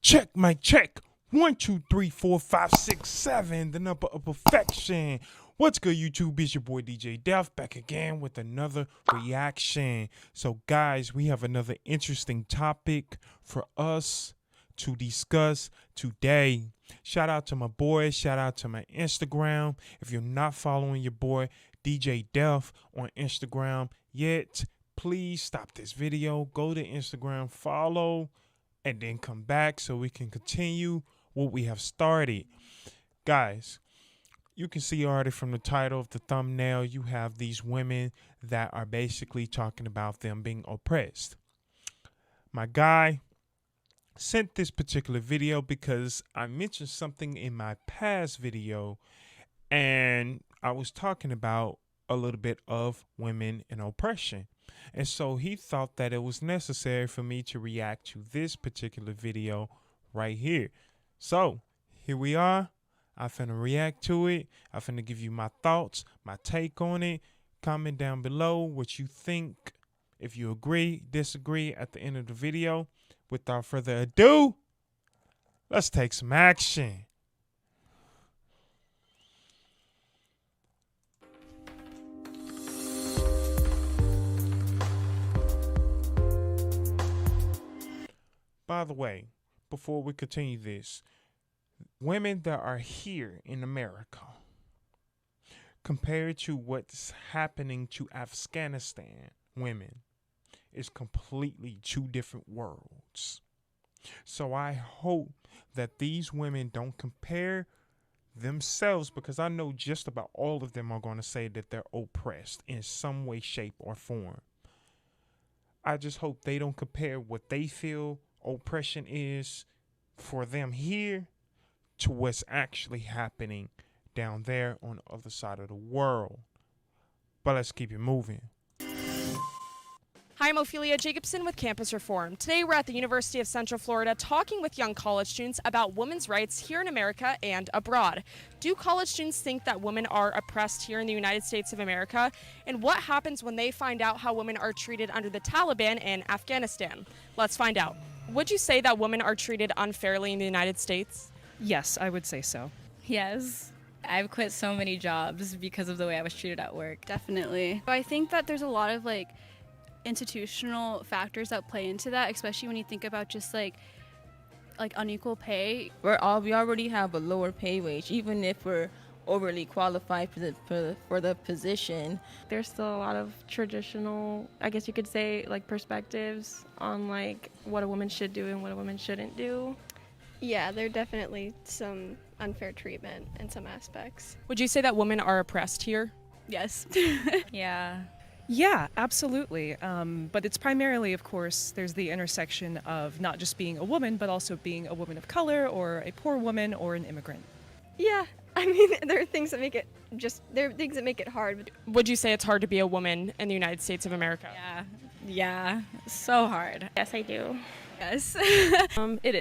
Check, mic check. 1, 2, 3, 4, 5, 6, 7. The number of perfection. What's good, YouTube? It's your boy DJ Def back again with another reaction. So, guys, we have another interesting topic for us to discuss today. Shout out to my boy. Shout out to my Instagram. If you're not following your boy DJ Def on Instagram yet, please stop this video. Go to Instagram, follow, and then come back so we can continue what we have started. Guys, you can see already from the title of the thumbnail, you have these women that are basically talking about them being oppressed. My guy sent this particular video because I mentioned something in my past video, and I was talking about a little bit of women and oppression. And so he thought that it was necessary for me to react to this particular video right here. So here we are. I'm finna react to it. I'm finna give you my thoughts, my take on it. Comment down below what you think. If you agree, disagree at the end of the video. Without further ado, let's take some action. By the way, before we continue this, women that are here in America compared to what's happening to Afghanistan women is completely two different worlds. So I hope that these women don't compare themselves, because I know just about all of them are going to say that they're oppressed in some way, shape, or form. I just hope they don't compare what they feel oppression is for them here to what's actually happening down there on the other side of the world. But let's keep it moving. Hi, I'm Ophelia Jacobson with Campus Reform. Today we're at the University of Central Florida talking with young college students about women's rights here in America and abroad. Do college students think that women are oppressed here in the United States of America? And what happens when they find out how women are treated under the Taliban in Afghanistan? Let's find out. Would you say that women are treated unfairly in the United States? Yes, I would say so. Yes. I've quit so many jobs because of the way I was treated at work. Definitely. I think that there's a lot of institutional factors that play into that, especially when you think about just like unequal pay. We already have a lower pay wage, even if we're overly qualified for the position. There's still a lot of traditional, I guess you could say, perspectives on what a woman should do and what a woman shouldn't do. Yeah, there are definitely some unfair treatment in some aspects. Would you say that women are oppressed here? Yes. Yeah. Yeah, absolutely. But it's primarily, of course, there's the intersection of not just being a woman, but also being a woman of color or a poor woman or an immigrant. Yeah, I mean, there are things that make it hard. Would you say it's hard to be a woman in the United States of America? Yeah. So hard. Yes, I do. Yes. It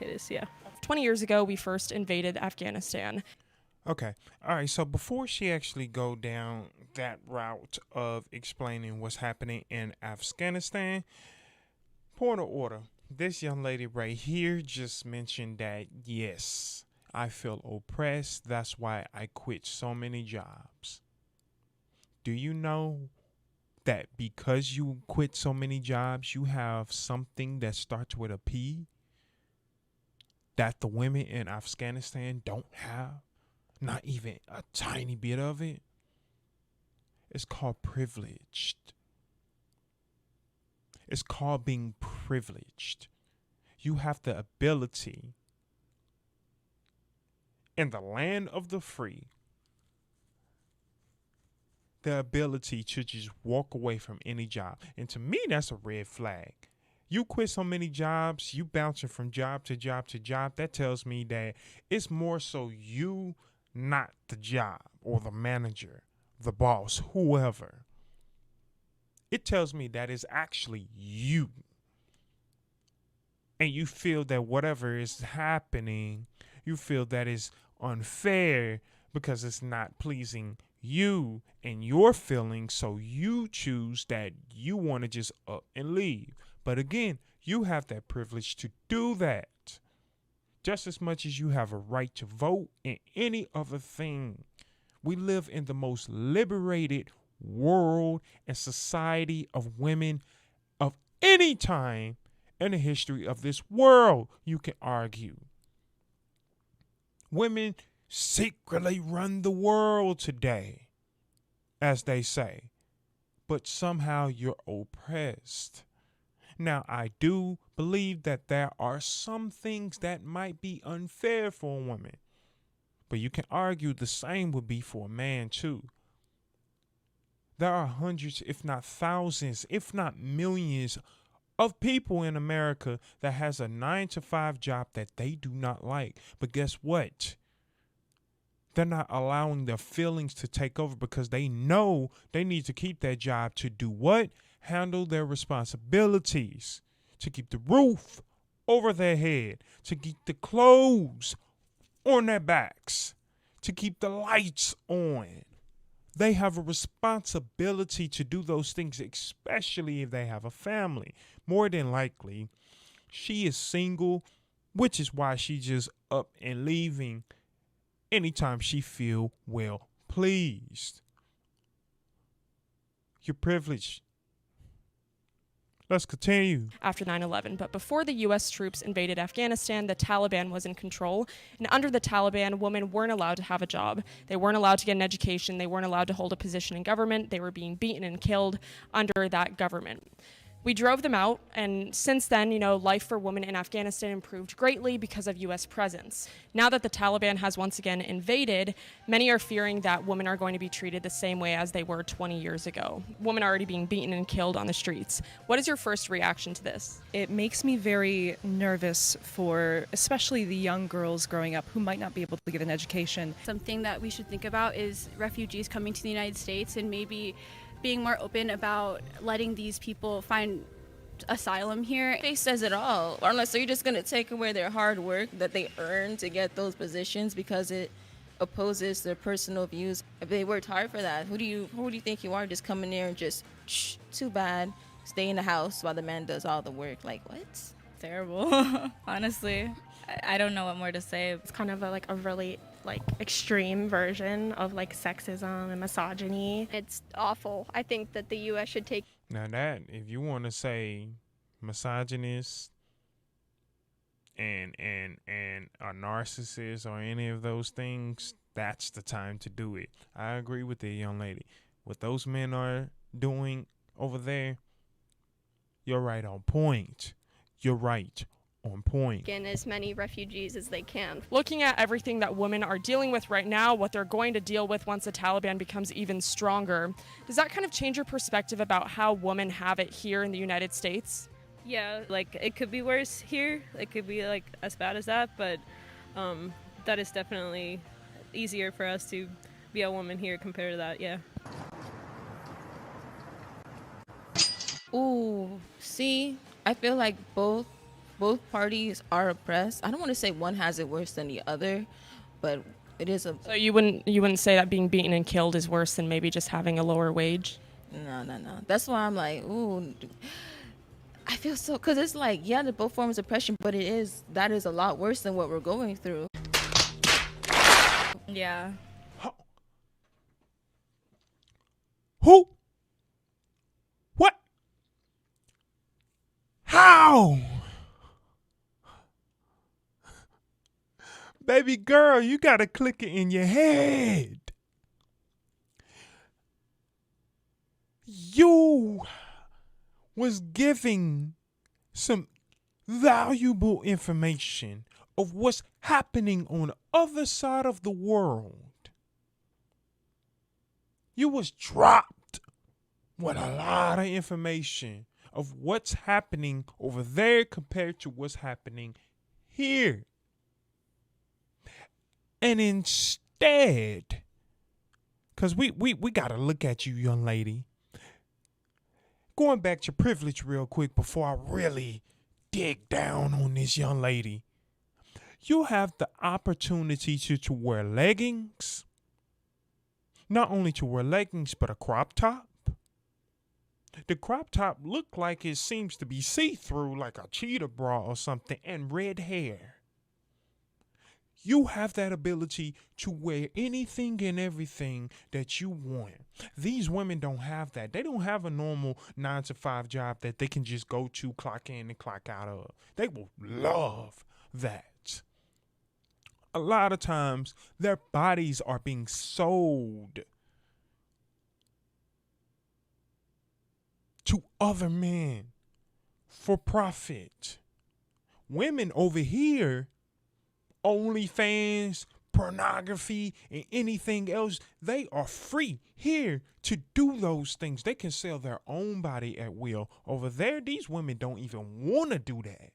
is, yeah. 20 years ago, we first invaded Afghanistan. Okay. All right. So before she actually go down that route of explaining what's happening in Afghanistan, point of order. This young lady right here just mentioned that, yes, I feel oppressed. That's why I quit so many jobs. Do you know that because you quit so many jobs, you have something that starts with a P that the women in Afghanistan don't have? Not even a tiny bit of it. It's called privileged. It's called being privileged. You have the ability in the land of the free, the ability to just walk away from any job. And to me, that's a red flag. You quit so many jobs, you bouncing from job to job to job. That tells me that it's more so you, not the job or the manager, the boss, whoever. It tells me that it's actually you. And you feel that whatever is happening, you feel that is unfair because it's not pleasing you and your feelings. So you choose that you want to just up and leave. But again, you have that privilege to do that. just as much as you have a right to vote and any other thing. We live in the most liberated world and society of women of any time in the history of this world, you can argue. Women secretly run the world today, as they say, but somehow you're oppressed. Now, I do believe that there are some things that might be unfair for a woman, but you can argue the same would be for a man too. There are hundreds, if not thousands, if not millions of people in America that has a 9-to-5 job that they do not like. But guess what? They're not allowing their feelings to take over because they know they need to keep that job to do what? Handle their responsibilities, to keep the roof over their head, to keep the clothes on their backs, to keep the lights on. They have a responsibility to do those things, especially if they have a family. More than likely, she is single, which is why she's just up and leaving anytime she feel well pleased. You're privileged. Let's continue. After 9/11, but before the U.S. troops invaded Afghanistan, the Taliban was in control, and under the Taliban, women weren't allowed to have a job. They weren't allowed to get an education. They weren't allowed to hold a position in government. They were being beaten and killed under that government. We drove them out, and since then, life for women in Afghanistan improved greatly because of U.S. presence. Now that the Taliban has once again invaded, many are fearing that women are going to be treated the same way as they were 20 years ago. Women are already being beaten and killed on the streets. What is your first reaction to this? It makes me very nervous for especially the young girls growing up who might not be able to get an education. Something that we should think about is refugees coming to the United States and maybe being more open about letting these people find asylum here. Face says it all. Unless you're just going to take away their hard work that they earned to get those positions because it opposes their personal views. If they worked hard for that, who do you think you are, just coming there and just, too bad, stay in the house while the man does all the work? Like, what? Terrible. Honestly, I don't know what more to say. It's kind of a really extreme version of sexism and misogyny. It's awful. I think that the U.S. should take. Now that, if you want to say misogynist and a narcissist or any of those things, that's the time to do it. I agree with the young lady. What those men are doing over there, you're right on point. You're right on point. In as many refugees as they can. Looking at everything that women are dealing with right now, what they're going to deal with once the Taliban becomes even stronger, does that kind of change your perspective about how women have it here in the United States? Yeah, it could be worse here. It could be as bad as that, but that is definitely easier for us to be a woman here compared to that, yeah. Ooh, see, I feel like both parties are oppressed. I don't want to say one has it worse than the other, but it is a... So you wouldn't say that being beaten and killed is worse than maybe just having a lower wage? No. That's why I'm like, ooh, I feel so, because it's they're both forms of oppression, but that is a lot worse than what we're going through. Yeah. Who? What? How? Baby girl, you gotta click it in your head. You was giving some valuable information of what's happening on the other side of the world. You was dropped with a lot of information of what's happening over there compared to what's happening here. And instead, because we got to look at you, young lady. Going back to privilege real quick before I really dig down on this young lady. You have the opportunity to wear leggings. Not only to wear leggings, but a crop top. The crop top looked like it seems to be see-through, like a cheetah bra or something, and red hair. You have that ability to wear anything and everything that you want. These women don't have that. They don't have a normal 9 to 5 job that they can just go to, clock in and clock out of. They will love that. A lot of times, their bodies are being sold to other men for profit. Women over here, OnlyFans, pornography, and anything else, they are free here to do those things. They can sell their own body at will. Over there, these women don't even want to do that.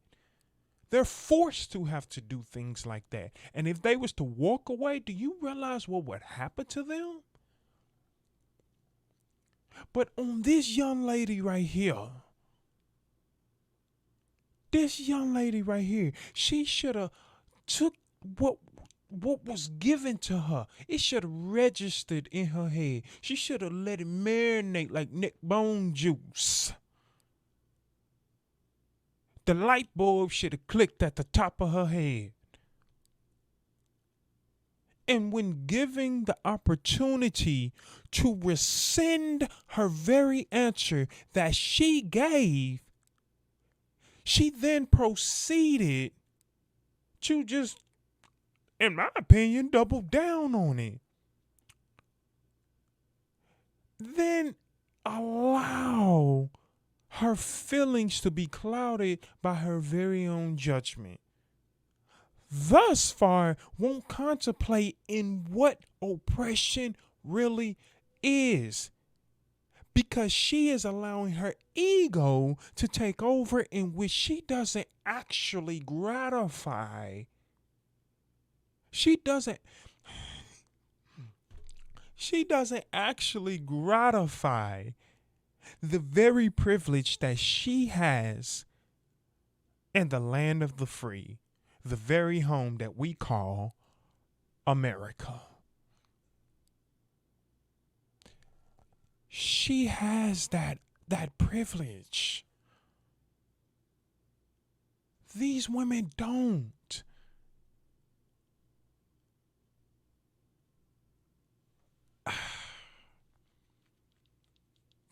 They're forced to have to do things like that. And if they was to walk away, do you realize what would happen to them? But on this young lady right here, she should have took what was given to her. It should have registered in her head. She should have let it marinate like neck bone juice. The light bulb should have clicked at the top of her head. And when given the opportunity to rescind her very answer that she gave, she then proceeded to just, in my opinion, double down on it. Then allow her feelings to be clouded by her very own judgment. Thus far, won't contemplate in what oppression really is. Because she is allowing her ego to take over, in which she doesn't actually gratify. She doesn't actually gratify the very privilege that she has in the land of the free, the very home that we call America. She has that privilege. These women don't.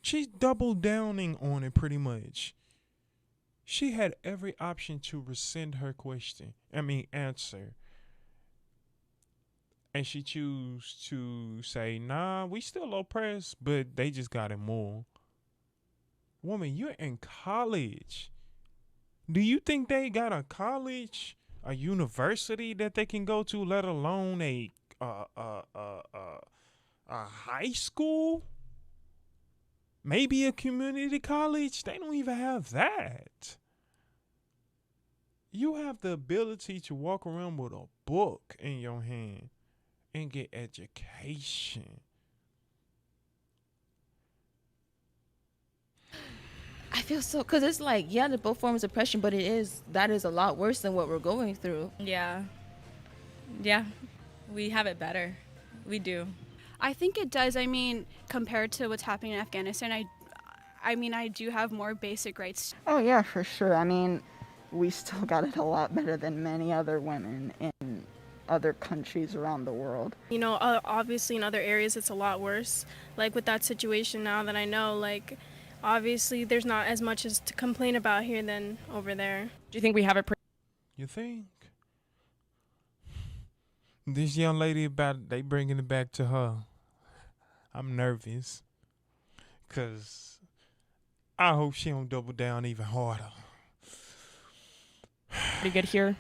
She's double downing on it pretty much. She had every option to rescind her answer. And she chose to say, nah, we still oppressed, but they just got it more. Woman, you're in college. Do you think they got a college, a university that they can go to, let alone a high school? Maybe a community college? They don't even have that. You have the ability to walk around with a book in your hand and get education. I feel so, because it's like, yeah, they're both forms of oppression, but that is a lot worse than what we're going through. Yeah, we have it better. We do. I think it does. I mean, compared to what's happening in Afghanistan, I do have more basic rights. Oh yeah, for sure. I mean, we still got it a lot better than many other women in other countries around the world. You know, obviously in other areas it's a lot worse. Like with that situation now that I know, like obviously there's not as much as to complain about here than over there. Do you think we have it? You think? This young lady, they bringing it back to her. I'm nervous. Because I hope she don't double down even harder. Pretty good here.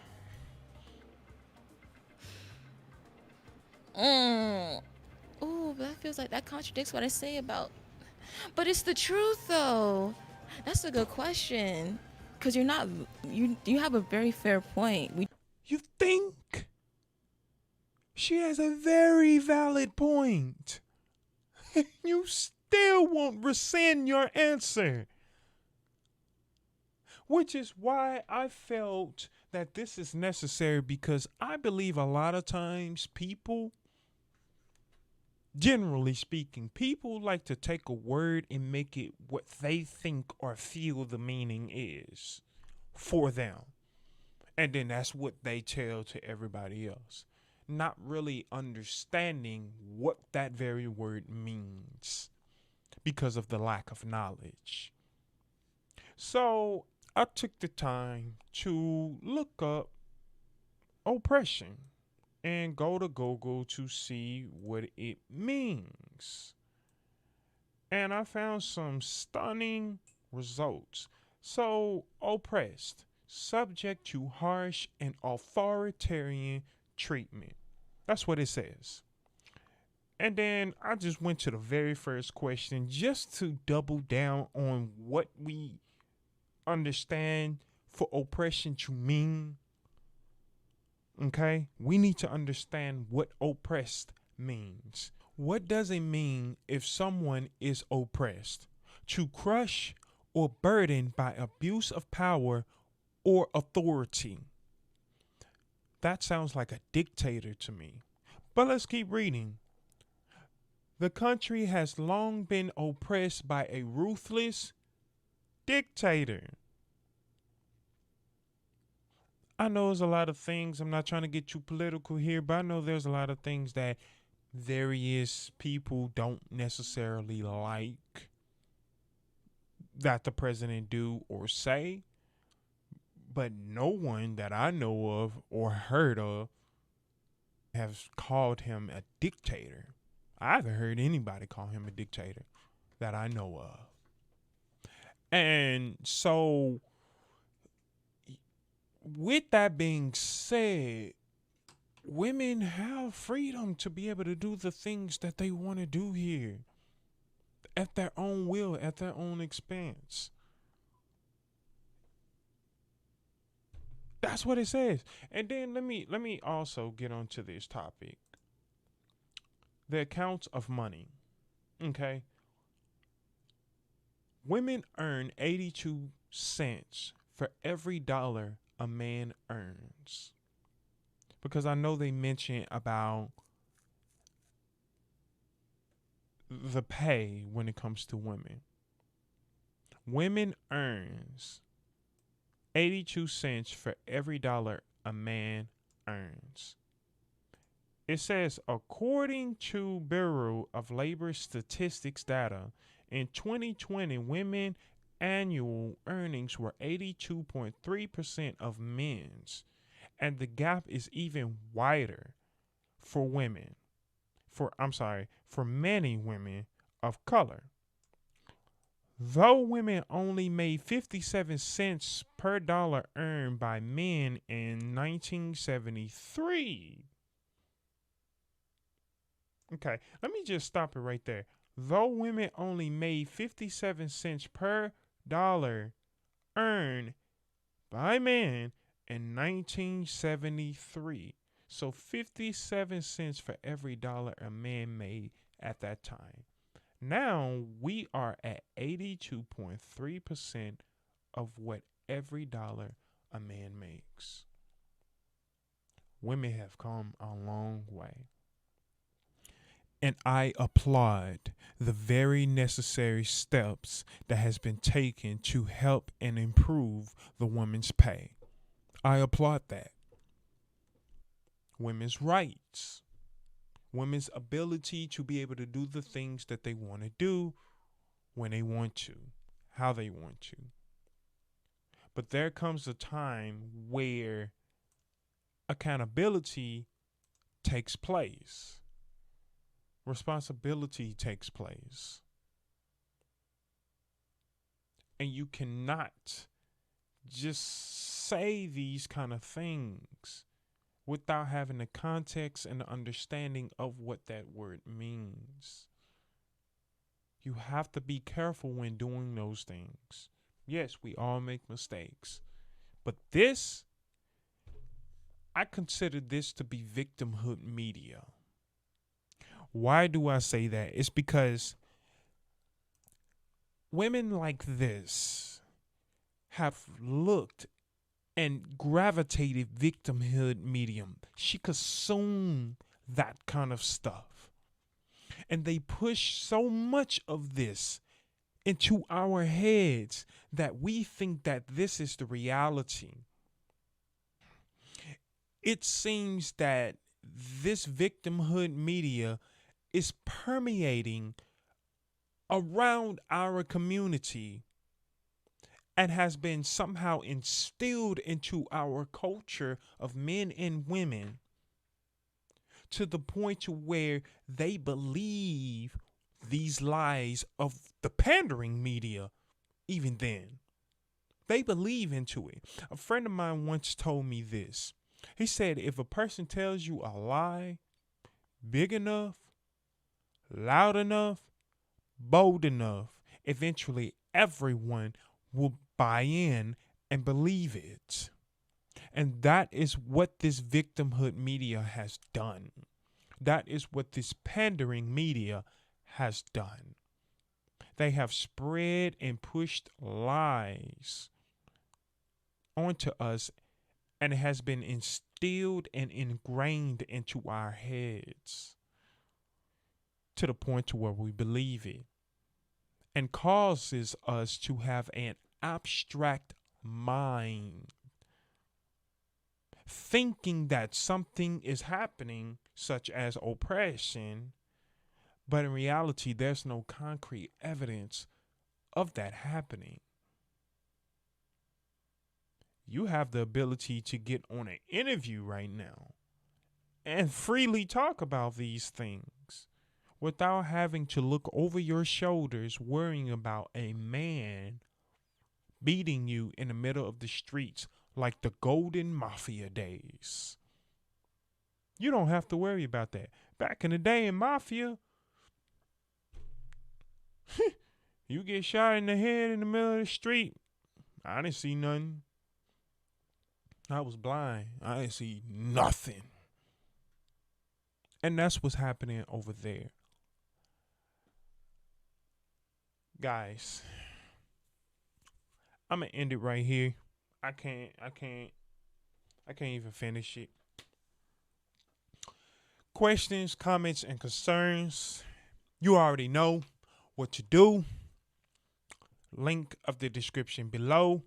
Oh, that feels like that contradicts what I say about. But it's the truth, though. That's a good question. Because you have a very fair point. You think? She has a very valid point. You still won't rescind your answer. Which is why I felt that this is necessary, because I believe a lot of times people, generally speaking, people like to take a word and make it what they think or feel the meaning is for them. And then that's what they tell to everybody else, not really understanding what that very word means because of the lack of knowledge. So I took the time to look up oppression and go to Google to see what it means. And I found some stunning results. So, oppressed, subject to harsh and authoritarian treatment. That's what it says. And then I just went to the very first question just to double down on what we understand for oppression to mean. Okay? We need to understand what oppressed means. What does it mean if someone is oppressed? To crush or burdened by abuse of power or authority. That sounds like a dictator to me. But let's keep reading. The country has long been oppressed by a ruthless dictator. I know there's a lot of things, I'm not trying to get too political here, but I know there's a lot of things that various people don't necessarily like that the president do or say, but no one that I know of or heard of has called him a dictator. I haven't heard anybody call him a dictator that I know of. And so, with that being said, women have freedom to be able to do the things that they want to do here at their own will, at their own expense. That's what it says. And then let me also get onto this topic. The accounts of money. Okay. Women earn 82 cents for every dollar a man earns. Because I know they mention about the pay when it comes to women. Women earns 82 cents for every dollar a man earns. It says, according to Bureau of Labor Statistics data, in 2020, women annual earnings were 82.3% of men's, and the gap is even wider for many women of color. Though women only made 57 cents per dollar earned by men in 1973. Okay, let me just stop it right there. Though women only made 57 cents per dollar earned by men in 1973. So 57 cents for every dollar a man made at that time. Now we are at 82.3% of what every dollar a man makes. Women have come a long way. And I applaud the very necessary steps that has been taken to help and improve the woman's pay. I applaud that. Women's rights. Women's ability to be able to do the things that they want to do when they want to, how they want to. But there comes a time where accountability takes place. Responsibility takes place. And you cannot just say these kind of things without having the context and the understanding of what that word means. You have to be careful when doing those things. Yes, we all make mistakes. But this, I consider this to be victimhood media. Why do I say that? It's because women like this have looked and gravitated victimhood medium. She consumed that kind of stuff. And they push so much of this into our heads that we think that this is the reality. it seems that this victimhood media is permeating around our community and has been somehow instilled into our culture of men and women to the point to where they believe these lies of the pandering media. Even then, they believe into it. A friend of mine once told me this. He said, if a person tells you a lie big enough, loud enough, bold enough, eventually everyone will buy in and believe it. And that is what this victimhood media has done. That is what this pandering media has done. They have spread and pushed lies onto us, and it has been instilled and ingrained into our heads to the point to where we believe it, and causes us to have an abstract mind, thinking that something is happening, such as oppression, but in reality, there's no concrete evidence of that happening. You have the ability to get on an interview right now and freely talk about these things without having to look over your shoulders worrying about a man beating you in the middle of the streets like the golden mafia days. You don't have to worry about that. Back in the day in mafia, you get shot in the head in the middle of the street. I didn't see nothing. I was blind. I didn't see nothing. And that's what's happening over there. Guys, I'm gonna end it right here. I can't even finish it. Questions, comments, and concerns, you already know what to do. Link of the description below.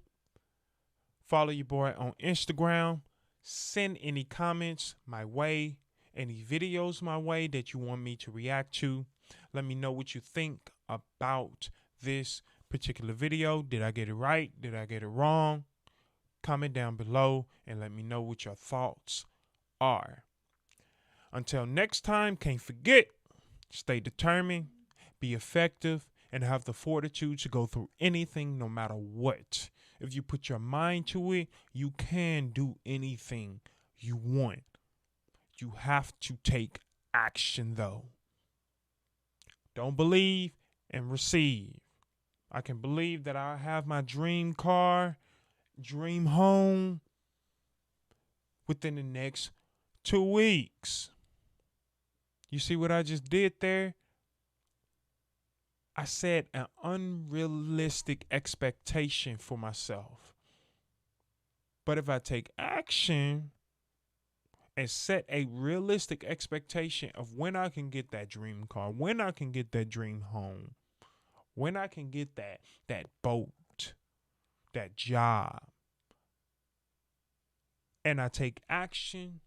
Follow your boy on Instagram. Send any comments my way, any videos my way that you want me to react to. Let me know what you think about this particular video. Did I get it right? Did I get it wrong? Comment down below and let me know what your thoughts are. Until next time, can't forget, stay determined, be effective, and have the fortitude to go through anything no matter what. If you put your mind to it, you can do anything you want. You have to take action, though. Don't believe and receive. I can believe that I have my dream car, dream home within the next 2 weeks. You see what I just did there? I set an unrealistic expectation for myself. But if I take action and set a realistic expectation of when I can get that dream car, when I can get that dream home, when I can get that boat, that job, and I take action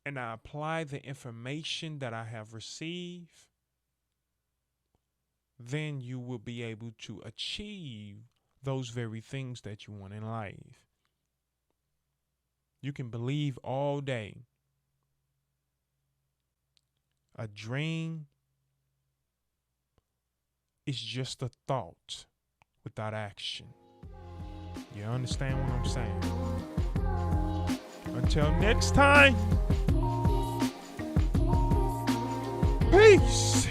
and I apply the information that I have received, then you will be able to achieve those very things that you want in life. You can believe all day. A dream is just a thought without action. You understand what I'm saying? Until next time, peace.